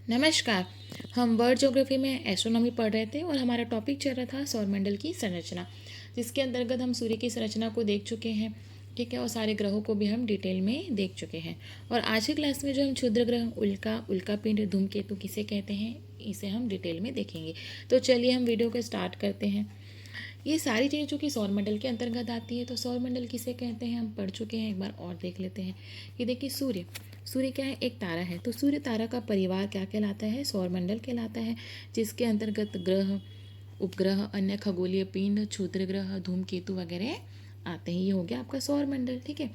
नमस्कार। हम world geography में एस्ट्रोनॉमी पढ़ रहे थे और हमारा टॉपिक चल रहा था सौरमंडल की संरचना, जिसके अंतर्गत हम सूर्य की संरचना को देख चुके हैं। ठीक है, और सारे ग्रहों को भी हम डिटेल में देख चुके हैं। और आज की क्लास में जो हम क्षुद्र ग्रह, उल्का, उल्कापिंड, धूमकेतु किसे कहते हैं, इसे हम डिटेल में देखेंगे। तो चलिए हम वीडियो को स्टार्ट करते हैं। ये सारी चीज़ें जो कि सौरमंडल के अंतर्गत आती है, तो सौरमंडल किसे कहते हैं हम पढ़ चुके हैं, एक बार और देख लेते हैं। ये देखिए सूर्य। सूर्य क्या है? एक तारा है। तो सूर्य तारा का परिवार क्या कहलाता है? सौरमंडल कहलाता है, जिसके अंतर्गत ग्रह, उपग्रह, अन्य खगोलीय पिंड, क्षुद्र ग्रह, धूमकेतु वगैरह आते हैं। ये हो गया आपका सौरमंडल। ठीक है।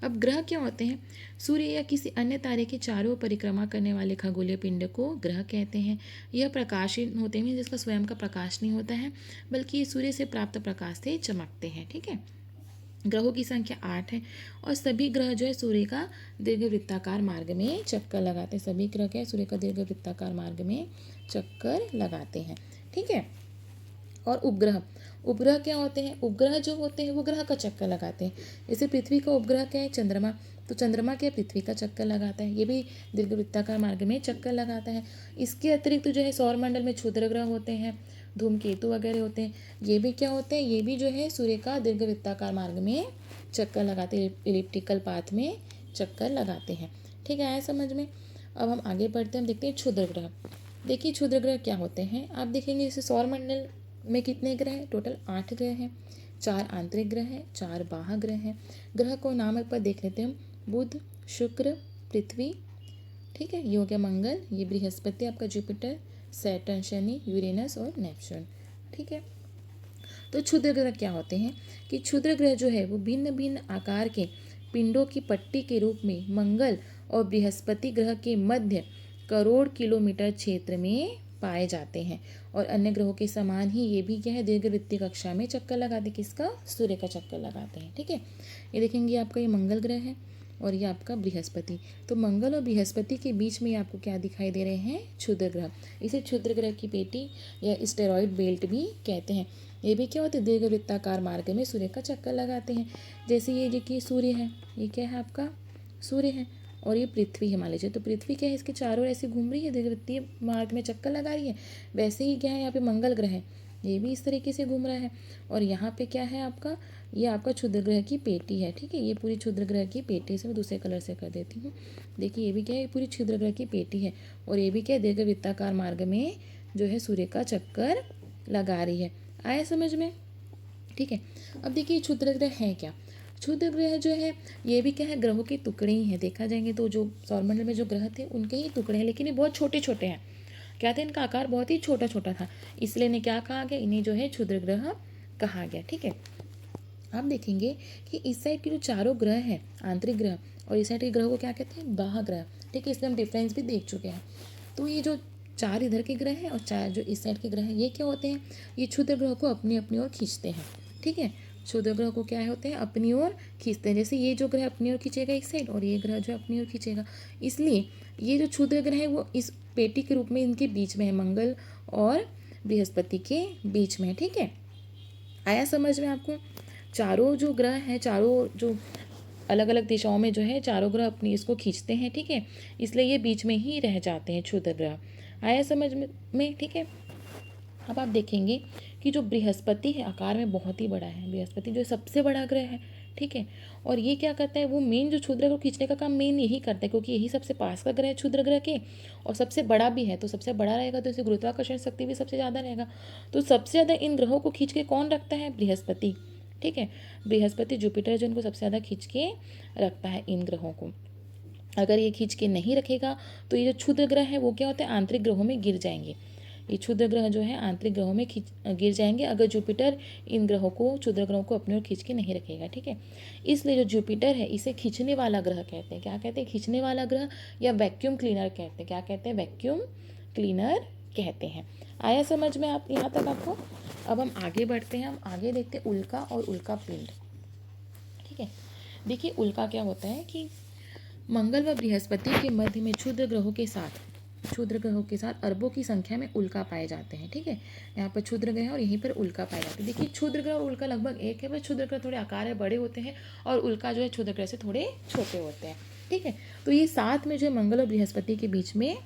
अब ग्रह क्या होते हैं? सूर्य या किसी अन्य तारे के चारों ओर परिक्रमा करने वाले खगोलीय पिंड को ग्रह कहते हैं। यह प्रकाशीन होते हैं, जिसका स्वयं का प्रकाश नहीं होता है, बल्कि ये सूर्य से प्राप्त प्रकाश से चमकते हैं। ठीक है। ग्रहों की संख्या 8 है और सभी ग्रह जो है सूर्य का दीर्घवृत्ताकार मार्ग में चक्कर लगाते हैं। सभी ग्रह क्या है? सूर्य का दीर्घवृत्ताकार मार्ग में चक्कर लगाते हैं। ठीक है। और उपग्रह, उपग्रह क्या होते हैं? उपग्रह जो होते हैं वो ग्रह का चक्कर लगाते हैं। जैसे पृथ्वी का उपग्रह क्या है? चंद्रमा। तो चंद्रमा क्या पृथ्वी का चक्कर लगाता है, ये भी दीर्घवृत्ताकार मार्ग में चक्कर लगाता है। इसके अतिरिक्त जो है सौरमंडल में क्षुद्र ग्रह होते हैं, धूमकेतु वगैरह होते हैं, ये भी क्या होते हैं? ये भी जो है सूर्य का दीर्घवृत्ताकार मार्ग में चक्कर लगाते हैं, इलिप्टिकल पाथ में चक्कर लगाते हैं। ठीक है, आया समझ में? अब हम आगे बढ़ते हैं, हम देखते हैं क्षुद्र ग्रह। देखिए क्षुद्र ग्रह क्या होते हैं, आप देखेंगे जैसे सौरमंडल में कितने ग्रह हैं? टोटल 8 ग्रह हैं। 4 आंतरिक ग्रह हैं, 4 बाह्य ग्रह हैं। ग्रह को नाम पर देख लेते हैं हम, बुध, शुक्र, पृथ्वी, ठीक है, ये हो गया मंगल, ये बृहस्पति आपका, जुपिटर, सैटर्न शनि, यूरेनस और नेपच्यून। ठीक है। तो क्षुद्र ग्रह क्या होते हैं कि क्षुद्र ग्रह जो है वो भिन्न भिन्न आकार के पिंडों की पट्टी के रूप में मंगल और बृहस्पति ग्रह के मध्य करोड़ किलोमीटर क्षेत्र में पाए जाते हैं। और अन्य ग्रहों के समान ही ये भी क्या है? दीर्घवृत्तीय कक्षा में चक्कर लगाते, किसका? सूर्य का चक्कर लगाते हैं। ठीक है। ये देखेंगे आपका, ये मंगल ग्रह है और ये आपका बृहस्पति। तो मंगल और बृहस्पति के बीच में आपको क्या दिखाई दे रहे हैं? क्षुद्र ग्रह। इसे क्षुद्र ग्रह की पेटी या स्टेरॉइड बेल्ट भी कहते हैं। ये भी क्या होते हैं? दीर्घवृत्ताकार मार्ग में सूर्य का चक्कर लगाते हैं। जैसे ये देखिए सूर्य है, ये क्या है आपका? सूर्य है। और ये पृथ्वी है मान लीजिए, तो पृथ्वी क्या है? इसके चारों ओर ऐसे घूम रही है, दीर्घवृत्तीय मार्ग में चक्कर लगा रही है। वैसे ही क्या है यहाँ पे मंगल ग्रह है, ये भी इस तरीके से घूम रहा है। और यहाँ पे क्या है आपका? ये आपका क्षुद्र ग्रह की पेटी है। ठीक है, ये पूरी क्षुद्र ग्रह की पेटी से मैं दूसरे कलर से कर देती हूँ। देखिए ये भी क्या है? ये पूरी क्षुद्र ग्रह की पेटी है और ये भी क्या है? दीर्घवृत्ताकार मार्ग में जो है सूर्य का चक्कर लगा रही है। आया समझ में? ठीक है। अब देखिए क्षुद्र ग्रह है क्या? क्षुद्र ग्रह जो है ये भी क्या है? ग्रहों के टुकड़े ही हैं। देखा जाएंगे तो जो सौरमंडल में जो ग्रह थे उनके ही टुकड़े हैं, लेकिन ये बहुत छोटे छोटे हैं। क्या थे? इनका आकार बहुत ही छोटा छोटा था, इसलिए इन्हें क्या कहा गया? इन्हें जो है क्षुद्र ग्रह कहा गया। ठीक है। आप देखेंगे कि इस साइड के जो चारों ग्रह हैं, आंतरिक ग्रह, और इस साइड के ग्रह को क्या कहते हैं? बाह्य ग्रह। ठीक है, इसमें हम डिफरेंस भी देख चुके हैं। तो ये जो 4 इधर के ग्रह हैं और 4 जो इस साइड के ग्रह हैं, ये क्या होते हैं? ये क्षुद्र ग्रह को अपनी अपनी ओर खींचते हैं। ठीक है, क्षुद्र ग्रह को क्या होते हैं? अपनी ओर खींचते हैं। जैसे ये जो ग्रह अपनी ओर खींचेगा एक साइड, और ये ग्रह जो अपनी ओर खींचेगा, इसलिए ये जो क्षुद्र ग्रह है वो इस पेटी के रूप में इनके बीच में है, मंगल और बृहस्पति के बीच में है। ठीक है, आया समझ में आपको? चारों जो ग्रह हैं, चारों जो अलग अलग दिशाओं में जो है चारों ग्रह अपनी इसको खींचते हैं। ठीक है, इसलिए ये बीच में ही रह जाते हैं क्षुद्र ग्रह। आया समझ में? ठीक है। अब आप देखेंगे कि जो बृहस्पति है आकार में बहुत ही बड़ा है, बृहस्पति जो सबसे बड़ा ग्रह है। ठीक है, और ये क्या करता है? वो मेन जो क्षुद्र ग्रह को खींचने का काम मेन यही करता है, क्योंकि यही सबसे पास का ग्रह है क्षुद्र ग्रह के, और सबसे बड़ा भी है। तो सबसे बड़ा रहेगा तो इसे गुरुत्वाकर्षण शक्ति भी सबसे ज़्यादा रहेगा। तो सबसे ज़्यादा इन ग्रहों को खींच के कौन रखता है? बृहस्पति। ठीक है, बृहस्पति, जुपिटर जो इनको सबसे ज़्यादा खींच के रखता है इन ग्रहों को। अगर ये खींच के नहीं रखेगा तो ये जो क्षुद्र ग्रह है वो क्या होता है? आंतरिक ग्रहों में गिर जाएंगे। ये क्षुद्र ग्रह जो है आंतरिक ग्रहों में गिर जाएंगे, अगर जुपिटर इन ग्रहों को, क्षुद्र ग्रहों को अपनी ओर खींच के नहीं रखेगा। ठीक है, इसलिए जो जुपिटर है इसे खींचने वाला ग्रह कहते हैं। क्या कहते हैं? खींचने वाला ग्रह, या वैक्यूम क्लीनर कहते हैं। क्या कहते हैं? वैक्यूम क्लीनर कहते हैं। आया समझ में आप यहाँ तक आपको? अब हम आगे बढ़ते हैं, हम आगे देखते हैं उल्का और उल्का पिंड। ठीक है, देखिए उल्का क्या होता है कि मंगल व बृहस्पति के मध्य में क्षुद्र ग्रहों के साथ अरबों की संख्या में उल्का पाए जाते हैं। ठीक है, यहाँ पर क्षुद्र ग्रह है और यहीं पर उल्का पाए जाते हैं। देखिए क्षुद्र ग्रह और उल्का लगभग एक है, बस क्षुद्र ग्रह थोड़े आकार में बड़े होते हैं और उल्का जो है क्षुद्र ग्रह से थोड़े छोटे होते हैं। ठीक है, तो ये साथ में जो है मंगल और बृहस्पति के बीच में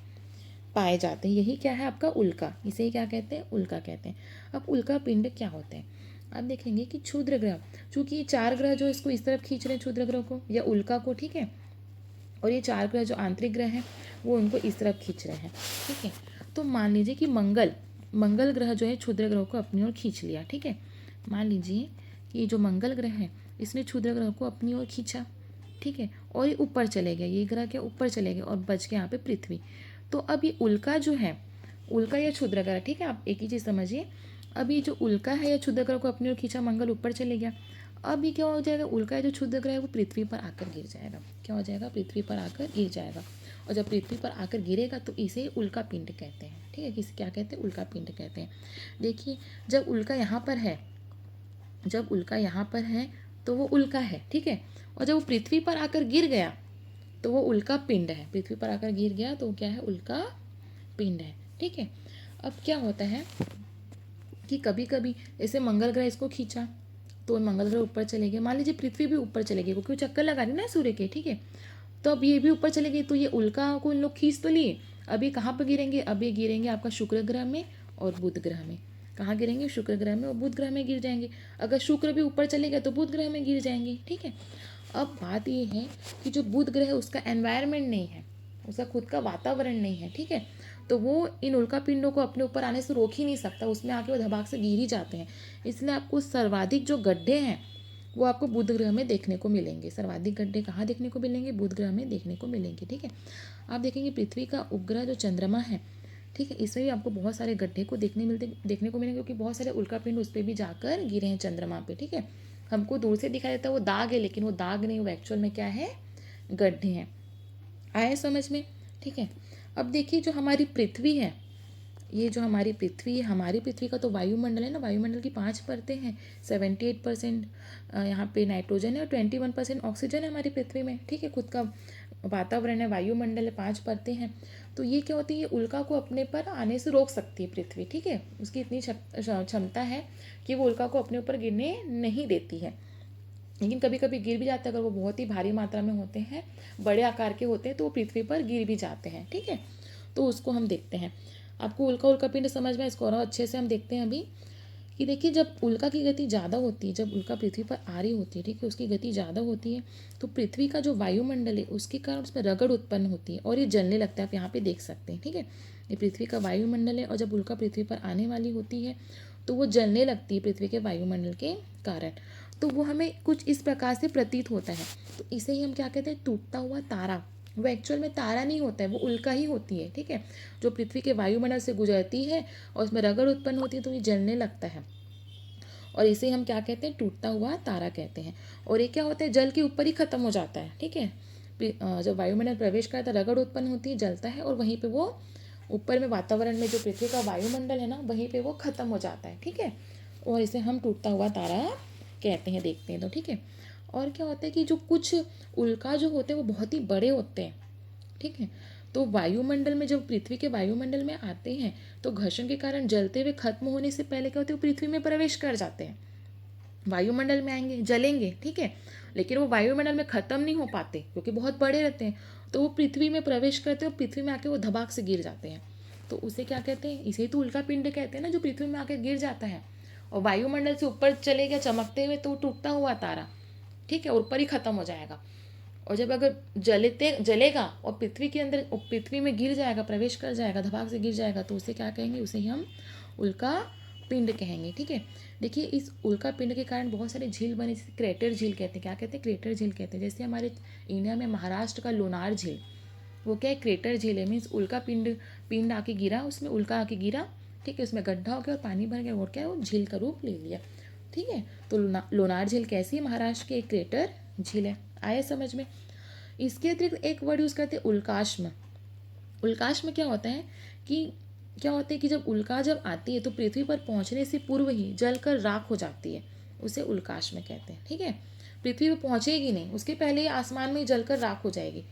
पाए जाते हैं। यही क्या है आपका उल्का, इसे ही क्या कहते हैं, उल्का कहते हैं। अब उल्का पिंड क्या होते हैं, आप देखेंगे कि क्षुद्र ग्रह, चूंकि ये 4 ग्रह जो इसको इस तरफ खींच रहे हैं क्षुद्र ग्रह को या उल्का को, ठीक है, और ये 4 ग्रह जो आंतरिक ग्रह हैं वो उनको इस तरफ खींच रहे हैं, ठीक है। तो मान लीजिए कि मंगल ग्रह जो है क्षुद्र ग्रह को अपनी ओर खींच लिया, ठीक है। मान लीजिए कि ये जो मंगल ग्रह है इसने क्षुद्र ग्रह को अपनी ओर खींचा, ठीक है, और ये ऊपर चले गए, ये ग्रह के ऊपर चले गए और बच गए यहाँ पे पृथ्वी। तो अब ये उल्का जो है, उल्का या क्षुद्र ग्रह, ठीक है, आप एक ही चीज़ समझिए। अब ये जो उल्का है या क्षुद्र ग्रह को अपनी ओर खींचा, मंगल ऊपर चले गया। अब ये क्या हो जाएगा, उल्का या जो क्षुद्र ग्रह है वो पृथ्वी पर आकर गिर जाएगा। क्या हो जाएगा, पृथ्वी पर आकर गिर जाएगा। और जब पृथ्वी पर आकर गिरेगा तो इसे उल्का पिंड कहते हैं, ठीक है। किसे क्या कहते हैं, उल्का पिंड कहते हैं। देखिए जब उल्का यहाँ पर है, जब उल्का यहाँ पर है तो वो उल्का है, ठीक है। और जब वो पृथ्वी पर आकर गिर गया तो वो उल्का पिंड है। पृथ्वी पर आकर गिर गया तो क्या है, उल्का पिंड है, ठीक है। अब क्या होता है कि कभी कभी जैसे मंगल ग्रह इसको खींचा तो मंगल ग्रह ऊपर चले गए, मान लीजिए पृथ्वी भी ऊपर चले गए क्योंकि वो चक्कर लगा रही ना सूर्य के, ठीक है। तो अब ये भी ऊपर चले गए तो ये उल्का को इन लोग खींच तो लिए, अभी कहाँ पर गिरेंगे, अभी गिरेंगे आपका शुक्र ग्रह में और बुध ग्रह में। कहाँ गिरेंगे, शुक्र ग्रह में और बुध ग्रह में गिर जाएंगे। अगर शुक्र भी ऊपर चले गए तो बुध ग्रह में गिर जाएंगे, ठीक है। अब बात ये है कि जो बुध ग्रह है उसका एनवायरनमेंट नहीं है, उसका खुद का वातावरण नहीं है, ठीक है। तो वो इन उल्का पिंडों को अपने ऊपर आने से रोक ही नहीं सकता, उसमें आके वो धबाक से गिर ही जाते हैं। इसलिए आपको सर्वाधिक जो गड्ढे हैं वो आपको बुध ग्रह में देखने को मिलेंगे। सर्वाधिक गड्ढे कहाँ देखने को मिलेंगे, बुध ग्रह में देखने को मिलेंगे, ठीक है। आप देखेंगे पृथ्वी का उपग्रह जो चंद्रमा है, ठीक है, इसमें भी आपको बहुत सारे गड्ढे को देखने को मिलेंगे क्योंकि बहुत सारे उल्का पिंड उस पर भी जाकर गिरे हैं चंद्रमा पे, ठीक है। हमको दूर से दिखाई देता है वो दाग है, लेकिन वो दाग नहीं, वो एक्चुअल में क्या है, गड्ढे हैं। आए समझ में, ठीक है। अब देखिए जो हमारी पृथ्वी है, ये जो हमारी पृथ्वी है, हमारी पृथ्वी का तो वायुमंडल है ना, वायुमंडल की 5 परतें हैं। 78% यहाँ पे नाइट्रोजन है और 21% ऑक्सीजन है हमारी पृथ्वी में, ठीक है। खुद का वातावरण है, वायुमंडल है, 5 परतें हैं। तो ये क्या होती है, ये उल्का को अपने पर आने से रोक सकती है पृथ्वी, ठीक है। उसकी इतनी क्षमता है कि वो उल्का को अपने ऊपर गिरने नहीं देती है। लेकिन कभी कभी गिर भी जाता है, अगर वो बहुत ही भारी मात्रा में होते हैं, बड़े आकार के होते हैं, तो वो पृथ्वी पर गिर भी जाते हैं, ठीक है। तो उसको हम देखते हैं। आपको उल्का पिंड समझ में, इसको और अच्छे से हम देखते हैं अभी कि देखिए जब उल्का की गति ज़्यादा होती है, जब उल्का पृथ्वी पर आ रही होती है, ठीक है, उसकी गति ज़्यादा होती है तो पृथ्वी का जो वायुमंडल है उसके कारण उसमें रगड़ उत्पन्न होती है और ये जलने लगता है। आप यहाँ पे देख सकते हैं, ठीक है। ये पृथ्वी का वायुमंडल है और जब उल्का पृथ्वी पर आने वाली होती है तो वो जलने लगती है पृथ्वी के वायुमंडल के कारण। तो वो हमें कुछ इस प्रकार से प्रतीत होता है। तो इसे ही हम क्या कहते हैं, टूटता हुआ तारा। वो एक्चुअल में तारा नहीं होता है, वो उल्का ही होती है, ठीक है, जो पृथ्वी के वायुमंडल से गुजरती है और उसमें रगड़ उत्पन्न होती है तो ये जलने लगता है। और इसे हम क्या कहते हैं, टूटता हुआ तारा कहते हैं। और ये क्या होता है, जल के ऊपर ही खत्म हो जाता है, ठीक है। जब वायुमंडल प्रवेश करता है रगड़ उत्पन्न होती है, जलता है और वहीं पे वो ऊपर में वातावरण में जो पृथ्वी का वायुमंडल है ना, वहीं पे वो खत्म हो जाता है, ठीक है। और इसे हम टूटता हुआ तारा कहते हैं, देखते हैं तो, ठीक है। और क्या होता है कि जो कुछ उल्का जो होते हैं वो बहुत ही बड़े होते हैं, ठीक है। तो वायुमंडल में, जब पृथ्वी के वायुमंडल में आते हैं तो घर्षण के कारण जलते हुए खत्म होने से पहले क्या होते हैं, वो पृथ्वी में प्रवेश कर जाते हैं, वायुमंडल में आएंगे, जलेंगे, ठीक है। लेकिन वो वायुमंडल में खत्म नहीं हो पाते क्योंकि बहुत बड़े रहते हैं, तो वो पृथ्वी में प्रवेश करते हैं और पृथ्वी में आके वो धबाक से गिर जाते हैं। तो उसे क्या कहते हैं, इसे तो उल्का पिंड कहते हैं ना, जो पृथ्वी में आके गिर जाता है और वायुमंडल से ऊपर चले गया चमकते हुए, तो वो टूटता हुआ तारा, ठीक है, ऊपर ही खत्म हो जाएगा। और जब अगर जलेगा और पृथ्वी के अंदर, पृथ्वी में गिर जाएगा, प्रवेश कर जाएगा, धबाक से गिर जाएगा, तो उसे क्या कहेंगे, उसे ही हम उल्का पिंड कहेंगे, ठीक है। देखिए इस उल्का पिंड के कारण बहुत सारे झील बने, जैसे क्रेटर झील कहते हैं। क्या कहते हैं, क्रेटर झील कहते हैं। जैसे हमारे इंडिया में महाराष्ट्र का लोनार झील, वो क्या है, क्रेटर झील है। मीन्स उल्का पिंड आके गिरा, उसमें उल्का आके गिरा, ठीक है, उसमें गड्ढा हो गया और पानी भर गया और क्या है, वो झील का रूप ले लिया, ठीक है। तो लोनार झील कैसी है, महाराष्ट्र की एक क्रेटर झील है। आया समझ में। इसके अतिरिक्त एक वर्ड यूज़ करते हैं, उल्काश्म। उल्काश्म क्या होता है कि जब उल्का जब आती है तो पृथ्वी पर पहुंचने से पूर्व ही जलकर राख हो जाती है, उसे उल्काश्म कहते हैं, ठीक है। पृथ्वी पर पहुंचेगी नहीं, उसके पहले ही आसमान में ही जलकर राख हो जाएगी।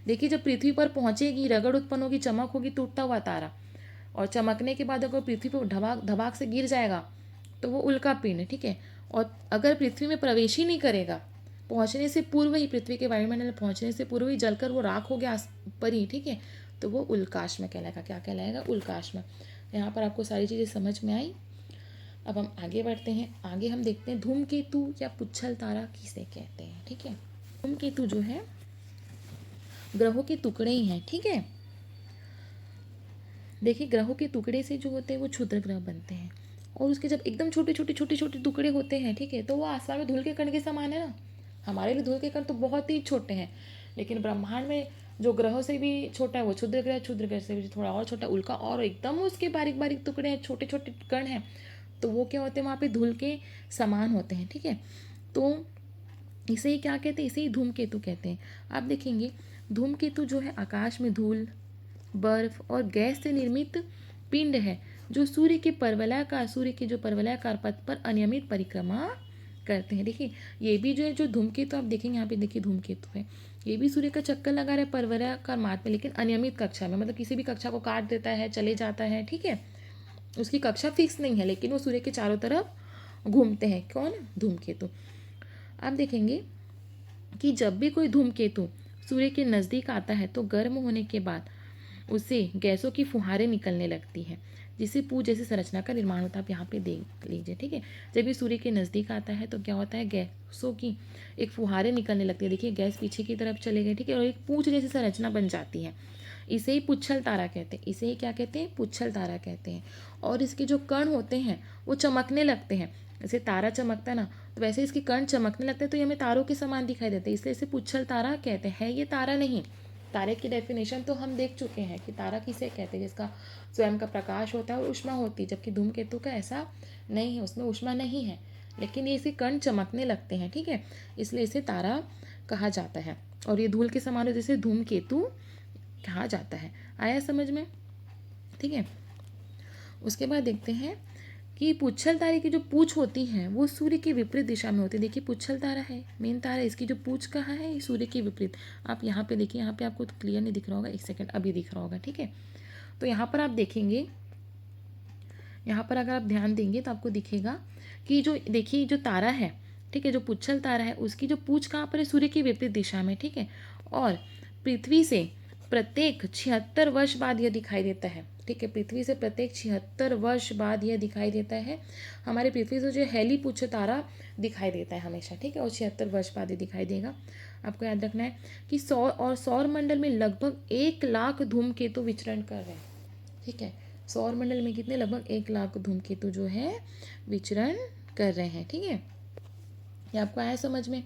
देखिए जब पृथ्वी पर पहुंचेगी, रगड़ उत्पन्न होगी, चमक होगी, टूटता हुआ तारा, और चमकने के बाद अगर पृथ्वी पर धबाक से गिर जाएगा तो वो उल्का पिंड है, ठीक है। और अगर पृथ्वी में प्रवेश ही नहीं करेगा, पहुंचने से पूर्व ही, पृथ्वी के वायुमंडल में पहुंचने से पूर्व ही जलकर वो राख हो गया पर ही, ठीक है, तो वो उल्काश्म कहलाएगा। क्या कहलाएगा? उल्काश्म। यहाँ पर आपको सारी चीज़ें समझ में आई। अब हम आगे बढ़ते हैं। आगे हम देखते हैं धूमकेतु या पुच्छल तारा किसे कहते हैं। ठीक है, धूमकेतु जो है ग्रहों के टुकड़े ही हैं। ठीक है, देखिए ग्रहों के टुकड़े से जो होते हैं वो क्षुद्र ग्रह बनते हैं, और उसके जब एकदम छोटे छोटे छोटे छोटे टुकड़े होते हैं, ठीक है, तो वो आसमान में धूल के कण के समान है ना। हमारे लिए धूल के कण तो बहुत ही छोटे हैं, लेकिन ब्रह्मांड में जो ग्रहों से भी छोटा है वो क्षुद्र ग्रह से भी थोड़ा और छोटा उल्का, और एकदम उसके बारीक बारीक टुकड़े हैं, छोटे छोटे कण हैं, तो वो क्या होते हैं वहाँ पे धूल के समान होते हैं। ठीक है, तो इसे ही क्या कहते हैं? इसे ही धूमकेतु कहते हैं। आप देखेंगे धूमकेतु जो है आकाश में धूल, बर्फ और गैस से निर्मित पिंड है जो सूर्य के जो परवलयाकार पथ पर अनियमित परिक्रमा करते हैं। देखिए ये भी जो है, जो धूमकेतु आप देखेंगे यहाँ पे, देखिए धूमकेतु है, ये भी सूर्य का चक्कर लगा रहा है परवलयाकार मार्ग में, लेकिन अनियमित कक्षा में, मतलब किसी भी कक्षा को काट देता है, चले जाता है। ठीक है, उसकी कक्षा फिक्स नहीं है, लेकिन वो सूर्य के चारों तरफ घूमते हैं। कौन? धूमकेतु। आप देखेंगे कि जब भी कोई धूमकेतु सूर्य के नज़दीक आता है तो गर्म होने के बाद उससे गैसों की फुहारें निकलने लगती हैं, जिससे पूज जैसी संरचना का निर्माण होता है। आप यहाँ पे देख लीजिए। ठीक है, जब ये सूर्य के नज़दीक आता है तो क्या होता है? गैसों की एक फुहारें निकलने लगती है। देखिए गैस पीछे की तरफ चले गए। ठीक है, और एक पूज जैसी संरचना बन जाती है। इसे ही पुच्छल तारा कहते हैं। इसे ही क्या कहते हैं? पुच्छल तारा कहते हैं। और इसके जो कण होते हैं वो चमकने लगते हैं। जैसे तारा चमकता है ना, तो वैसे इसके कण चमकने लगते हैं, तो ये हमें तारों के समान दिखाई देते हैं, इसलिए इसे पुच्छल तारा कहते हैं। ये तारा नहीं। तारे की डेफिनेशन तो हम देख चुके हैं कि तारा किसे कहते हैं, जिसका स्वयं का प्रकाश होता है और ऊष्मा होती है, जबकि धूमकेतु का ऐसा नहीं है, उसमें ऊष्मा नहीं है, लेकिन ये इसके कण चमकने लगते हैं। ठीक है, इसलिए इसे तारा कहा जाता है। और ये धूल के समान है, जिसे धूमकेतु कहा जाता है। आया समझ में? ठीक है, उसके बाद देखते हैं कि पुच्छल तारे की जो पूंछ होती है वो सूर्य के विपरीत दिशा में होती है। देखिए पुच्छल तारा है, मेन तारा, इसकी जो पूंछ कहाँ है? सूर्य के विपरीत। आप यहाँ पे देखिए, यहाँ पे आपको तो क्लियर नहीं दिख रहा होगा, एक सेकंड, अभी दिख रहा होगा। ठीक है, तो यहाँ पर आप देखेंगे, यहाँ पर अगर आप ध्यान देंगे तो आपको दिखेगा कि जो देखिए जो तारा है, ठीक है, जो पुच्छल तारा है उसकी जो पूंछ कहाँ पर है? सूर्य के विपरीत दिशा में। ठीक है, और पृथ्वी से प्रत्येक 76 वर्ष बाद यह दिखाई देता है। ठीक है, पृथ्वी से प्रत्येक 76 वर्ष बाद यह दिखाई देता है। हमारे पृथ्वी से जो हेली पुच्छ तारा दिखाई देता है हमेशा। ठीक है, और 76 वर्ष बाद ये दिखाई देगा। आपको याद रखना है कि सौर मंडल में लगभग 1 लाख धूमकेतु विचरण कर रहे हैं। ठीक है, सौर मंडल में कितने? लगभग 1 लाख धूमकेतु जो है विचरण कर रहे हैं। ठीक है, ये आपको आया समझ में?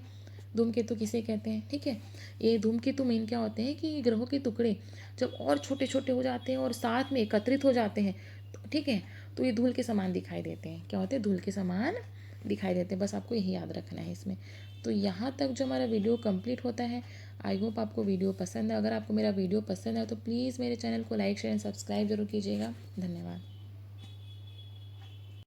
धूमकेतु किसे कहते हैं? ठीक है, ये धूमकेतु मेन क्या होते हैं कि ग्रहों के टुकड़े जब और छोटे छोटे हो जाते हैं और साथ में एकत्रित हो जाते हैं, ठीक है, तो ये धूल के समान दिखाई देते हैं। क्या होते हैं? धूल के समान दिखाई देते हैं। बस आपको यही याद रखना है इसमें। तो यहाँ तक जो हमारा वीडियो कंप्लीट होता है। आई होप आपको वीडियो पसंद है। अगर आपको मेरा वीडियो पसंद है तो प्लीज़ मेरे चैनल को लाइक शेयर एंड सब्सक्राइब जरूर कीजिएगा। धन्यवाद।